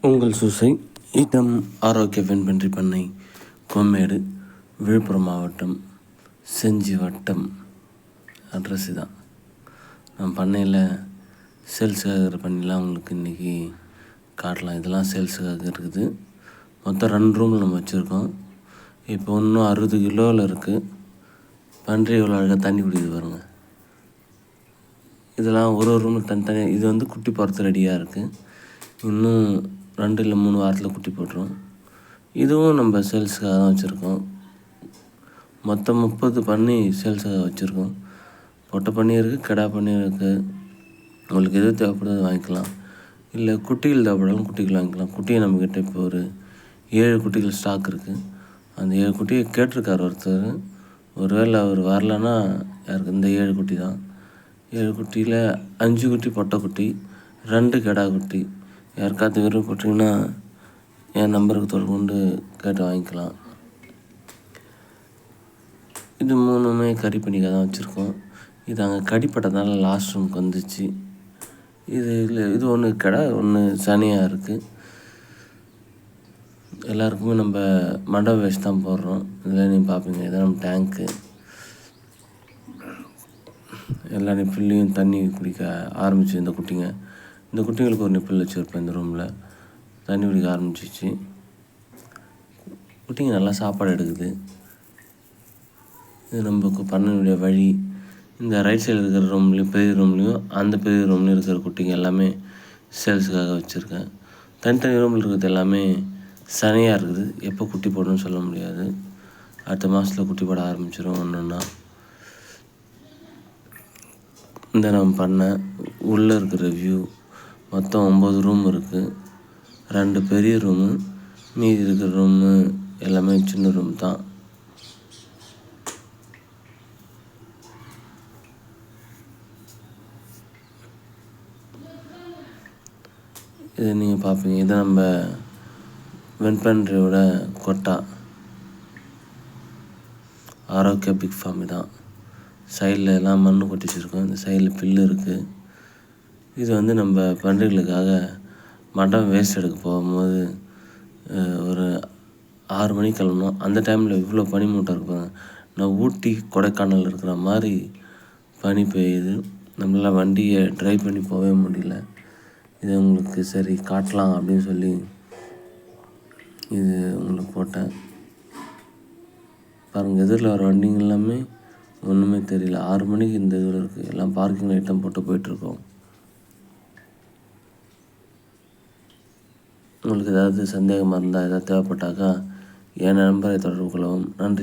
உங்கள் சூசை இடம் ஆரோக்கிய வெண்பன்றி பண்ணை கோமேடு விழுப்புரம் மாவட்டம் செஞ்சி வட்டம் அட்ரஸ் தான். நம்ம பண்ணையில் சேல்ஸுக்காக இருக்கிற பண்ணிலாம் உங்களுக்கு இன்றைக்கி காட்டலாம். இதெல்லாம் சேல்ஸுக்காக இருக்குது. மொத்தம் 2 ரூமில் நம்ம வச்சுருக்கோம். இப்போ இன்னும் 60 கிலோவில் இருக்குது. பன்றி எவ்வளோ அழகாக தண்ணி குடிக்குது பாருங்கள். இதெல்லாம் ஒரு ரூமில் தனித்தனியாக இது வந்து குட்டி போடுறது ரெடியாக இருக்குது. இன்னும் 2 இல்லை 3 வாரத்தில் குட்டி போட்டுரும். இதுவும் நம்ம சேல்ஸுக்காக தான் வச்சுருக்கோம். மொத்தம் 30 பண்ணி சேல்ஸுக்காக வச்சுருக்கோம். பொட்டை பண்ணி இருக்குது, கிடா பண்ணி இருக்குது. உங்களுக்கு எது தேவைப்படுறது வாங்கிக்கலாம். இல்லை குட்டிகள் தேவைப்படாலும் குட்டிகள் வாங்கிக்கலாம். குட்டியை நம்மக்கிட்ட இப்போ ஒரு 7 குட்டிகள் ஸ்டாக் இருக்குது. அந்த 7 குட்டியை கேட்டிருக்கார் ஒருத்தர். ஒருவேளை அவர் வரலன்னா யாருக்கு இந்த 7 குட்டி தான். 7 குட்டியில் 5 குட்டி பொட்டை குட்டி, 2 கிடா குட்டி. யாருக்காவது விருப்பப்பட்டீங்கன்னா என் நம்பருக்கு தொடர்பு கொண்டு கேட்டு வாங்கிக்கலாம். இது 3மே கறி பண்ணிக்காக தான் வச்சுருக்கோம். இது அங்கே கடிப்பட்டதுனால லாஸ்ட் ரூமுக்கு வந்துச்சு. இது ஒன்று கிடா, ஒன்று சனியாக இருக்குது. எல்லாருக்குமே நம்ம மண்டப வேஸ்ட் தான் போடுறோம். இதில் நீங்கள் பார்ப்பீங்க, இதான் நம்ம டேங்க்கு. எல்லா நிப்பிள்ளையும் தண்ணி குடிக்க ஆரம்பிச்சு இந்த குட்டிங்களுக்கு ஒரு நிப்பிள் வச்சுருப்பேன். இந்த ரூமில் தண்ணி குடிக்க ஆரம்பிச்சிச்சு. குட்டிங்க நல்லா சாப்பாடு எடுக்குது. இது நமக்கு பண்ணக்கூடிய வழி. இந்த ரைட் சைடில் இருக்கிற ரூம்லேயும் பெரிய ரூம்லேயும் அந்த பெரிய ரூம்லேயும் இருக்கிற குட்டிங்க எல்லாமே சேல்ஸுக்காக வச்சுருக்கேன். தனித்தனி ரூமில் இருக்கிறது எல்லாமே சனியாக இருக்குது. எப்போ குட்டி போடணும்னு சொல்ல முடியாது. அடுத்த மாதத்தில் குட்டி போட ஆரம்பிச்சிடும் ஒன்றா. இந்த நம்ம பண்ண உள்ளே இருக்கிற வியூ. மொத்தம் 9 ரூம் இருக்குது. 2 பெரிய ரூமு, மீதி இருக்கிற ரூமு எல்லாமே சின்ன ரூம் தான். இது நீங்கள் பார்ப்பீங்க. இதை நம்ம வெண்பன்றியோட கொட்டா ஆரோக்கிய பிக் ஃபார்ம் தான். சைடில் எல்லாம் மண் கொட்டி வச்சுருக்கோம். இந்த சைடில் பில்லு இருக்குது. இது வந்து நம்ம பன்றிகளுக்காக மட்டன் வேஸ்ட் எடுக்க போகும்போது ஒரு 6 மணிக்கு கிளம்பணும். அந்த டைமில் இவ்வளோ பனி மூட்டை இருப்பாங்க. நான் ஊட்டி கொடைக்கானல் இருக்கிற மாதிரி பனி பெய்யுது. நம்மளால் வண்டியை ட்ரைவ் பண்ணி போகவே முடியல. இது உங்களுக்கு சரி காட்டலாம் அப்படின்னு சொல்லி இது உங்களுக்கு போட்டேன். பாருங்கள், எதிரில் வர வண்டிங்க எல்லாமே ஒன்றுமே தெரியல. 6 மணிக்கு இந்த இதில் இருக்குது. எல்லாம் பார்க்கிங் ஐட்டம் போட்டு போயிட்டுருக்கோம். உங்களுக்கு ஏதாவது சந்தேகமாக இருந்தால், ஏதாவது தேவைப்பட்டாக்கா என் நம்பரை தொடர்பு கொள்ளவும். நன்றி.